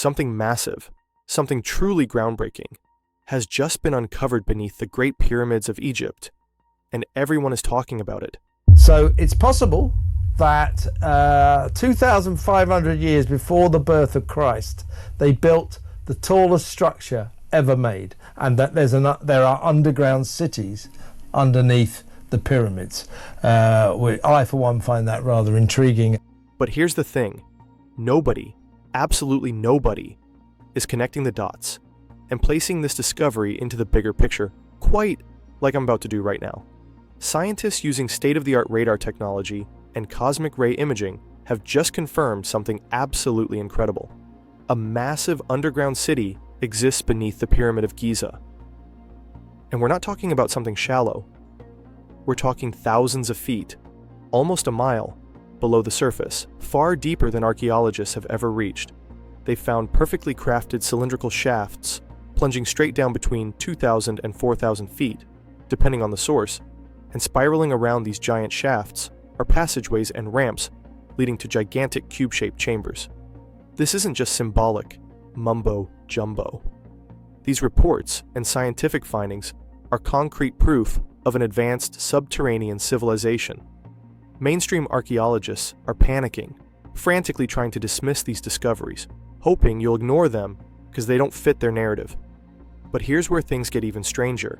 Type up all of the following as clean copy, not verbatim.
Something massive, something truly groundbreaking, has just been uncovered beneath the Great Pyramids of Egypt, and everyone is talking about it. So it's possible that 2,500 years before the birth of Christ, they built the tallest structure ever made, and that there are underground cities underneath the pyramids. I, for one, find that rather intriguing. But here's the thing. Nobody, absolutely nobody, is connecting the dots and placing this discovery into the bigger picture, quite like I'm about to do right now. Scientists using state-of-the-art radar technology and cosmic ray imaging have just confirmed something absolutely incredible. A massive underground city exists beneath the Pyramid of Giza. And we're not talking about something shallow. We're talking thousands of feet, almost a mile, below the surface, far deeper than archaeologists have ever reached. They found perfectly crafted cylindrical shafts plunging straight down between 2,000 and 4,000 feet, depending on the source, and spiraling around these giant shafts are passageways and ramps leading to gigantic cube-shaped chambers. This isn't just symbolic mumbo-jumbo. These reports and scientific findings are concrete proof of an advanced subterranean civilization. Mainstream archaeologists are panicking, frantically trying to dismiss these discoveries, hoping you'll ignore them because they don't fit their narrative. But here's where things get even stranger.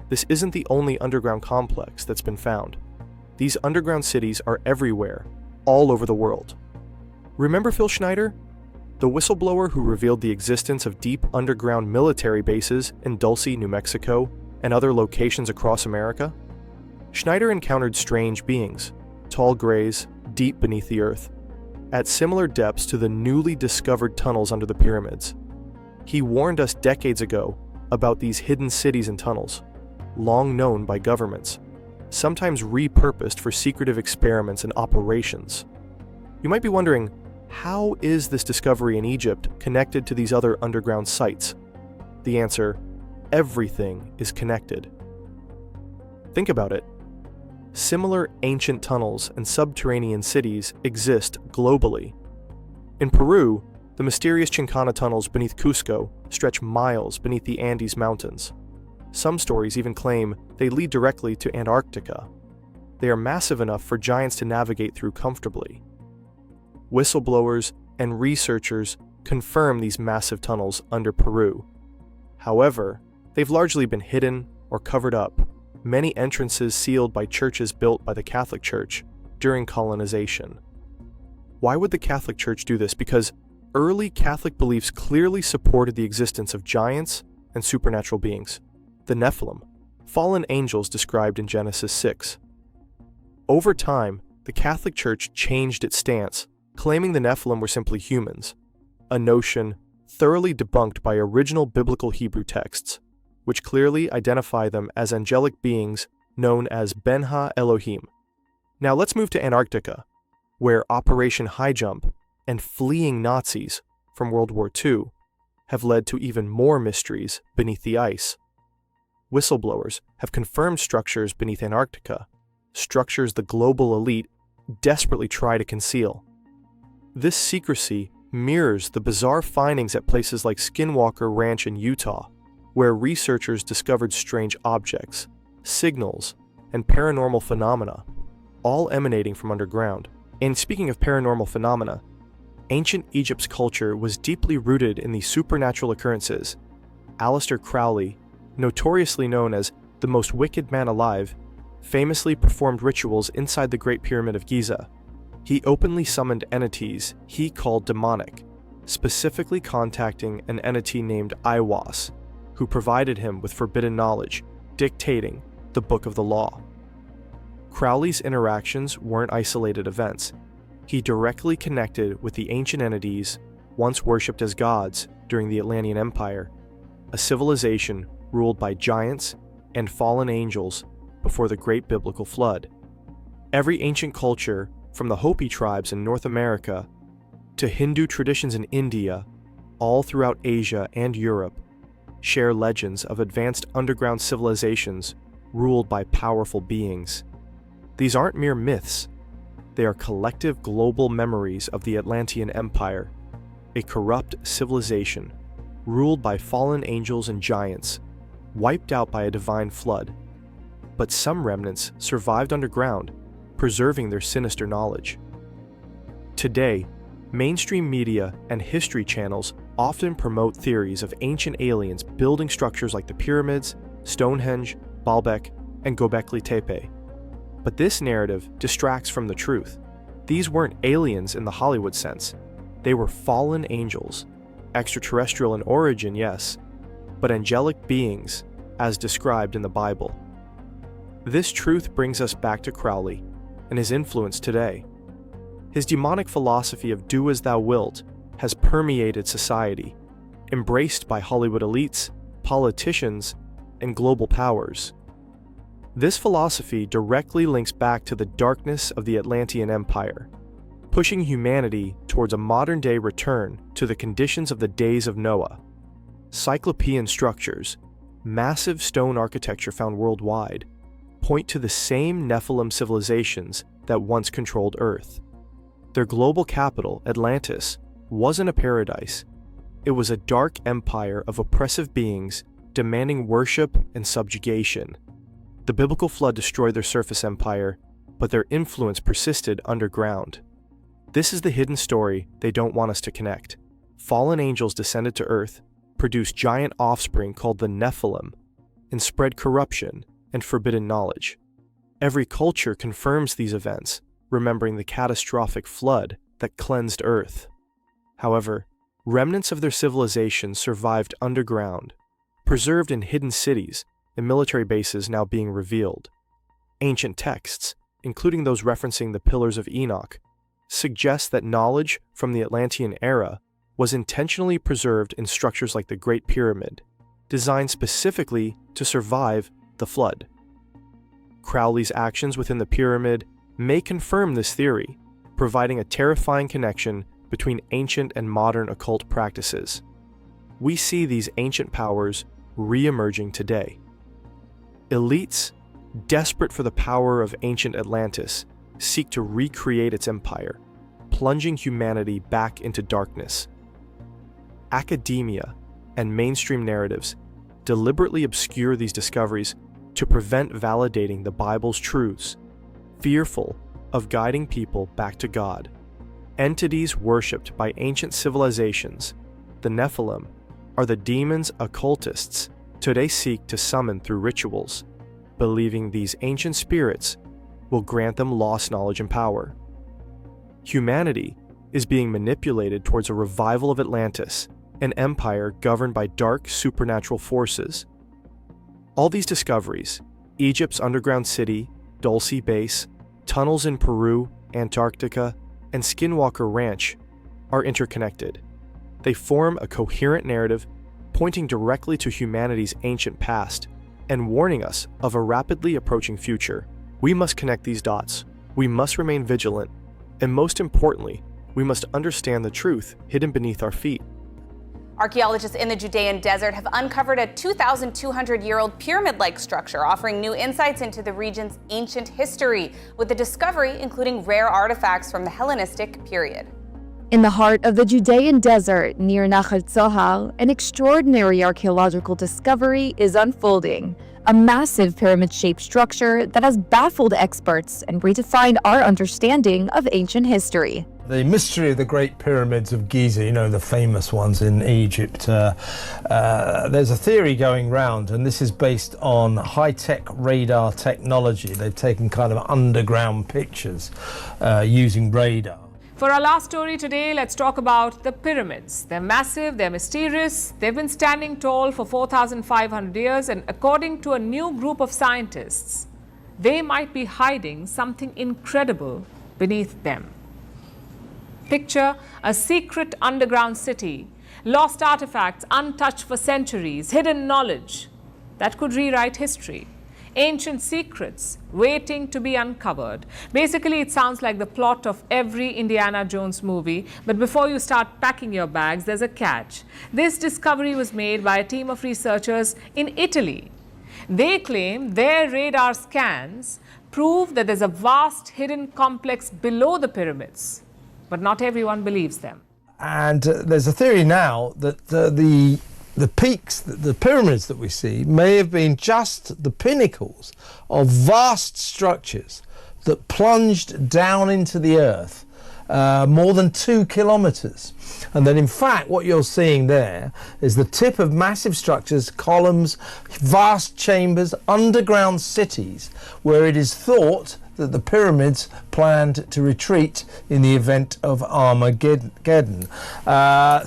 This isn't the only underground complex that's been found. These underground cities are everywhere, all over the world. Remember Phil Schneider? The whistleblower who revealed the existence of deep underground military bases in Dulce, New Mexico, and other locations across America? Schneider encountered strange beings, tall grays, deep beneath the earth, at similar depths to the newly discovered tunnels under the pyramids. He warned us decades ago about these hidden cities and tunnels, long known by governments, sometimes repurposed for secretive experiments and operations. You might be wondering, how is this discovery in Egypt connected to these other underground sites? The answer: everything is connected. Think about it. Similar ancient tunnels and subterranean cities exist globally. In Peru, the mysterious Chincana tunnels beneath Cusco stretch miles beneath the Andes Mountains. Some stories even claim they lead directly to Antarctica. They are massive enough for giants to navigate through comfortably. Whistleblowers and researchers confirm these massive tunnels under Peru. However, they've largely been hidden or covered up, many entrances sealed by churches built by the Catholic Church during colonization. Why would the Catholic Church do this? Because early Catholic beliefs clearly supported the existence of giants and supernatural beings, the Nephilim, fallen angels described in Genesis 6. Over time, the Catholic Church changed its stance, claiming the Nephilim were simply humans, a notion thoroughly debunked by original biblical Hebrew texts, which clearly identify them as angelic beings known as Ben-Ha Elohim. Now let's move to Antarctica, where Operation High Jump and fleeing Nazis from World War II have led to even more mysteries beneath the ice. Whistleblowers have confirmed structures beneath Antarctica, structures the global elite desperately try to conceal. This secrecy mirrors the bizarre findings at places like Skinwalker Ranch in Utah, where researchers discovered strange objects, signals, and paranormal phenomena, all emanating from underground. And speaking of paranormal phenomena, ancient Egypt's culture was deeply rooted in these supernatural occurrences. Aleister Crowley, notoriously known as the most wicked man alive, famously performed rituals inside the Great Pyramid of Giza. He openly summoned entities he called demonic, specifically contacting an entity named Aiwass, who provided him with forbidden knowledge, dictating the Book of the Law. Crowley's interactions weren't isolated events. He directly connected with the ancient entities once worshipped as gods during the Atlantean Empire, a civilization ruled by giants and fallen angels before the Great Biblical Flood. Every ancient culture, from the Hopi tribes in North America to Hindu traditions in India, all throughout Asia and Europe, share legends of advanced underground civilizations ruled by powerful beings. These aren't mere myths. They are collective global memories of the Atlantean Empire, a corrupt civilization ruled by fallen angels and giants, wiped out by a divine flood. But some remnants survived underground, preserving their sinister knowledge. Today, mainstream media and history channels often promote theories of ancient aliens building structures like the pyramids, Stonehenge, Baalbek, and Göbekli Tepe. But this narrative distracts from the truth. These weren't aliens in the Hollywood sense. They were fallen angels, extraterrestrial in origin, yes, but angelic beings as described in the Bible. This truth brings us back to Crowley and his influence today. His demonic philosophy of do as thou wilt has permeated society, embraced by Hollywood elites, politicians, and global powers. This philosophy directly links back to the darkness of the Atlantean Empire, pushing humanity towards a modern-day return to the conditions of the days of Noah. Cyclopean structures, massive stone architecture found worldwide, point to the same Nephilim civilizations that once controlled Earth. Their global capital, Atlantis, wasn't a paradise. It was a dark empire of oppressive beings demanding worship and subjugation. The biblical flood destroyed their surface empire, but their influence persisted underground. This is the hidden story they don't want us to connect. Fallen angels descended to Earth, produced giant offspring called the Nephilim, and spread corruption and forbidden knowledge. Every culture confirms these events, remembering the catastrophic flood that cleansed Earth. However, remnants of their civilization survived underground, preserved in hidden cities and military bases now being revealed. Ancient texts, including those referencing the Pillars of Enoch, suggest that knowledge from the Atlantean era was intentionally preserved in structures like the Great Pyramid, designed specifically to survive the flood. Crowley's actions within the pyramid may confirm this theory, providing a terrifying connection between ancient and modern occult practices. We see these ancient powers re-emerging today. Elites, desperate for the power of ancient Atlantis, seek to recreate its empire, plunging humanity back into darkness. Academia and mainstream narratives deliberately obscure these discoveries to prevent validating the Bible's truths, fearful of guiding people back to God. Entities worshipped by ancient civilizations, the Nephilim, are the demons occultists today seek to summon through rituals, believing these ancient spirits will grant them lost knowledge and power. Humanity is being manipulated towards a revival of Atlantis, an empire governed by dark supernatural forces. All these discoveries, Egypt's underground city, Dulce Base, tunnels in Peru, Antarctica, and Skinwalker Ranch, are interconnected. They form a coherent narrative pointing directly to humanity's ancient past and warning us of a rapidly approaching future. We must connect these dots. We must remain vigilant. And most importantly, we must understand the truth hidden beneath our feet. Archaeologists in the Judean desert have uncovered a 2,200-year-old pyramid-like structure, offering new insights into the region's ancient history, with the discovery including rare artifacts from the Hellenistic period. In the heart of the Judean desert near Nahal Zohar, an extraordinary archaeological discovery is unfolding. A massive pyramid-shaped structure that has baffled experts and redefined our understanding of ancient history. The mystery of the Great Pyramids of Giza, you know, the famous ones in Egypt, there's a theory going round, and this is based on high-tech radar technology. They've taken kind of underground pictures using radar. For our last story today, let's talk about the pyramids. They're massive, they're mysterious, they've been standing tall for 4,500 years, and according to a new group of scientists, they might be hiding something incredible beneath them. Picture a secret underground city, lost artifacts untouched for centuries, hidden knowledge that could rewrite history. Ancient secrets waiting to be uncovered. Basically, it sounds like the plot of every Indiana Jones movie, but before you start packing your bags, there's a catch. This discovery was made by a team of researchers in Italy. They claim their radar scans prove that there's a vast hidden complex below the pyramids, but not everyone believes them. there's a theory now that the peaks, the pyramids that we see, may have been just the pinnacles of vast structures that plunged down into the earth more than 2 kilometers. And then in fact what you're seeing there is the tip of massive structures, columns, vast chambers, underground cities, where it is thought that the pyramids planned to retreat in the event of Armageddon. There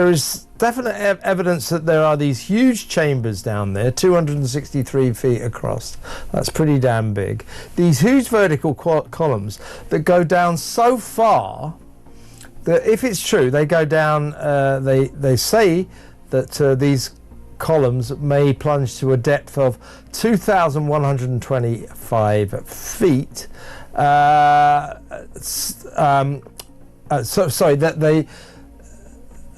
is definite evidence that there are these huge chambers down there, 263 feet across. That's pretty damn big. These huge vertical columns that go down so far that, if it's true, they go down, they say that these columns may plunge to a depth of 2,125 feet.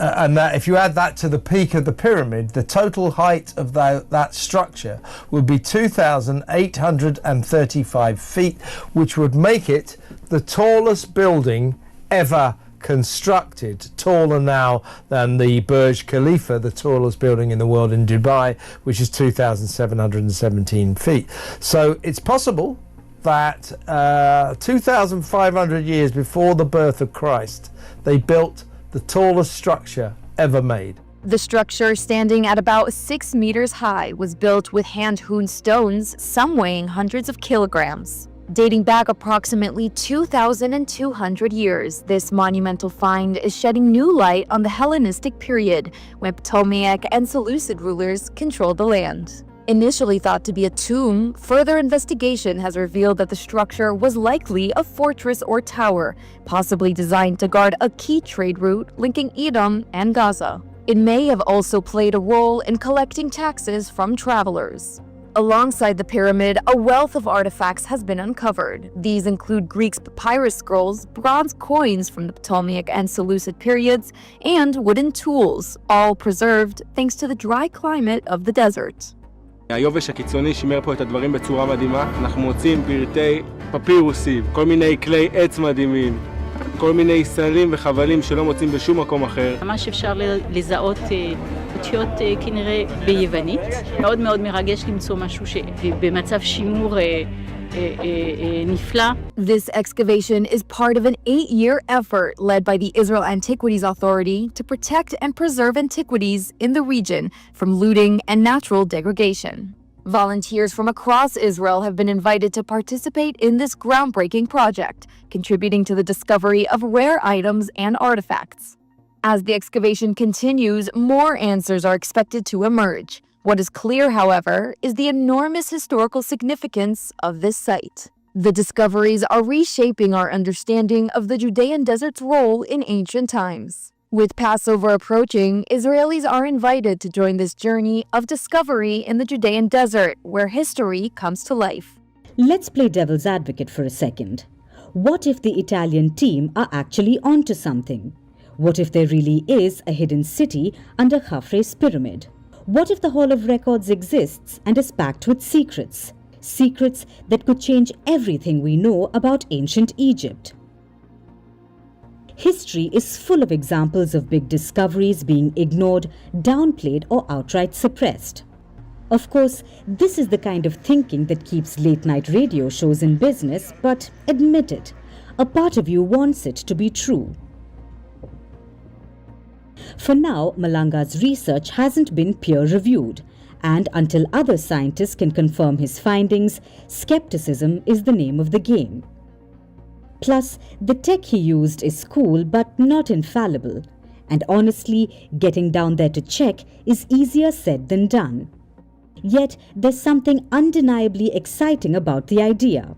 And that if you add that to the peak of the pyramid, the total height of that structure would be 2,835 feet, which would make it the tallest building ever constructed, taller now than the Burj Khalifa, the tallest building in the world in Dubai, which is 2,717 feet. So it's possible that 2,500 years before the birth of Christ, they built the tallest structure ever made. The structure, standing at about 6 meters high, was built with hand-hewn stones, some weighing hundreds of kilograms. Dating back approximately 2,200 years, this monumental find is shedding new light on the Hellenistic period, when Ptolemaic and Seleucid rulers controlled the land. Initially thought to be a tomb, further investigation has revealed that the structure was likely a fortress or tower, possibly designed to guard a key trade route linking Edom and Gaza. It may have also played a role in collecting taxes from travelers. Alongside the pyramid, a wealth of artifacts has been uncovered. These include Greek papyrus scrolls, bronze coins from the Ptolemaic and Seleucid periods, and wooden tools, all preserved thanks to the dry climate of the desert. היובש הקיצוני שימר פה את הדברים בצורה מדהימה. אנחנו מוצאים פרטי פפירוסים, כל מיני כלי עץ מדהימים, כל מיני סלים וחבלים שלא מוצאים בשום מקום אחר. ממש אפשר לזהות אותיות כנראה ביוונית. מאוד מאוד מרגש למצוא משהו שבמצב שימור נפלא. This excavation is part of an 8-year effort led by the Israel Antiquities Authority to protect and preserve antiquities in the region from looting and natural degradation. Volunteers from across Israel have been invited to participate in this groundbreaking project, contributing to the discovery of rare items and artifacts. As the excavation continues, more answers are expected to emerge. What is clear, however, is the enormous historical significance of this site. The discoveries are reshaping our understanding of the Judean desert's role in ancient times. With Passover approaching, Israelis are invited to join this journey of discovery in the Judean desert, where history comes to life. Let's play devil's advocate for a second. What if the Italian team are actually onto something? What if there really is a hidden city under Khufu's pyramid? What if the Hall of Records exists and is packed with secrets? Secrets that could change everything we know about ancient Egypt. History is full of examples of big discoveries being ignored, downplayed, or outright suppressed. Of course, this is the kind of thinking that keeps late-night radio shows in business, but admit it, a part of you wants it to be true. For now, Malanga's research hasn't been peer-reviewed, and until other scientists can confirm his findings, skepticism is the name of the game. Plus, the tech he used is cool but not infallible, and honestly, getting down there to check is easier said than done. Yet, there's something undeniably exciting about the idea.